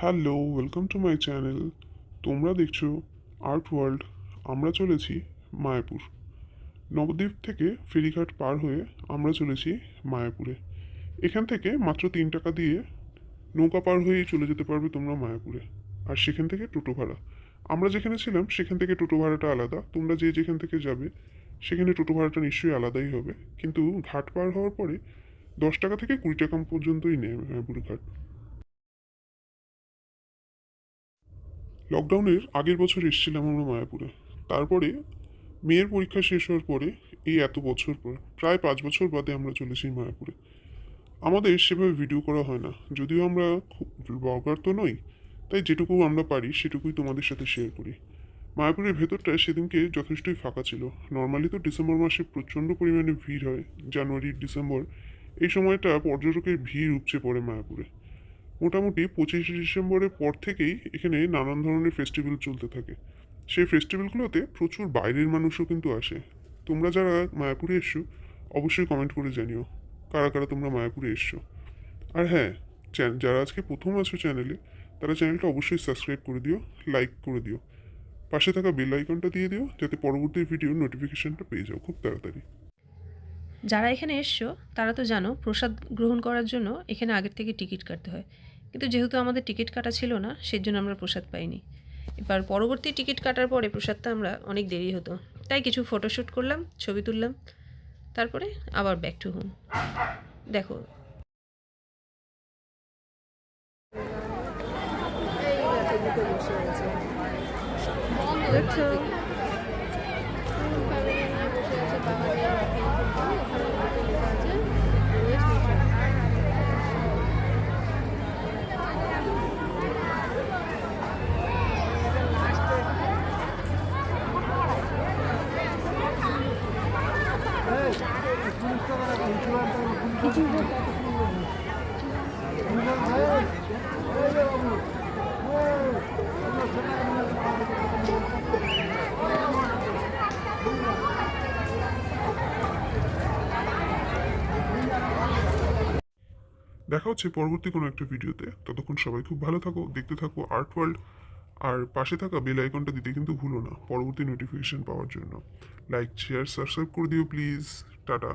Hello, welcome to my channel. তোমরা দেখছো art world. আমরা চলেছি মায়াপুর। নবদ্বীপ থেকে ফেরিঘাট পার হয়ে আমরা চলেছি মায়াপুরে। এখান থেকে মাত্র 3 টাকা দিয়ে নৌকা পার হয়েই চলে যেতে পারবে তোমরা মায়াপুরে। আর সেখান থেকে টোটো ভাড়া, আমরা যেখানে ছিলাম সেখান থেকে টোটো ভাড়াটা আলাদা। তোমরা যে যেখান থেকে যাবে সেখানে টোটো ভাড়াটা নিশ্চয়ই আলাদাই হবে, কিন্তু ঘাট পার হওয়ার পরে 10 টাকা থেকে 20 টাকা পর্যন্তই নেয় মায়াপুর ঘাট। লকডাউনের আগের বছর এসেছিলাম আমরা মায়াপুরে। তারপরে মেয়ের পরীক্ষা শেষ হওয়ার পরে এই এত বছর পর প্রায় 5 বছর বাদে আমরা চলেছি মায়াপুরে। আমাদের সেভাবে ভিডিও করা হয় না, যদিও আমরা খুব ব্লগার তো নই, তাই যেটুকু আমরা পারি সেটুকুই তোমাদের সাথে শেয়ার করি। মায়াপুরের ভেতরটা সেদিনকে যথেষ্টই ফাঁকা ছিল। নর্মালি তো ডিসেম্বর মাসে প্রচণ্ড পরিমাণে ভিড় হয়, জানুয়ারি ডিসেম্বর এই সময়টা পর্যটকের ভিড় উপচে পড়ে মায়াপুরে। মোটামুটি 25শে ডিসেম্বরের পর থেকেই এখানে নানান ধরনের ফেস্টিভ্যাল চলতে থাকে। সেই ফেস্টিভ্যালগুলোতে প্রচুর বাইরের মানুষও কিন্তু আসে। তোমরা যারা মায়াপুরে এসছো অবশ্যই কমেন্ট করে জানিও কারা কারা তোমরা মায়াপুরে এসছো। আর হ্যাঁ, যারা আজকে প্রথম আছো চ্যানেলে, তারা চ্যানেলটা অবশ্যই সাবস্ক্রাইব করে দিও, লাইক করে দিও, পাশে থাকা বেল আইকনটা দিয়ে দিও যাতে পরবর্তী ভিডিওর নোটিফিকেশনটা পেয়ে যাও খুব তাড়াতাড়ি। যারা এখানে এসছো তারা তো জানো প্রসাদ গ্রহণ করার জন্য এখানে আগের থেকে টিকিট কাটতে হয়, কিন্তু যেহেতু আমাদের টিকিট কাটা ছিল না সেজন্য আমরা প্রসাদ পাইনি। এবার পরবর্তী টিকিট কাটার পরে প্রসাদটা আমরা অনেক দেরি হতো, তাই কিছু ফটোশ্যুট করলাম, ছবি তুললাম, তারপরে আবার ব্যাক টু হোম। দেখো দেখছো দেখা হচ্ছে পরবর্তী কোনো একটা ভিডিওতে। ততক্ষণ সবাই খুব ভালো থাকো, দেখতে থাকো আর্ট ওয়ার্ল্ড। আর পাশে থাকা বেল আইকনটা দিতে কিন্তু ভুলো না পরবর্তী নোটিফিকেশন পাওয়ার জন্য। লাইক, শেয়ার, সাবস্ক্রাইব করে দিও প্লিজ। টাটা।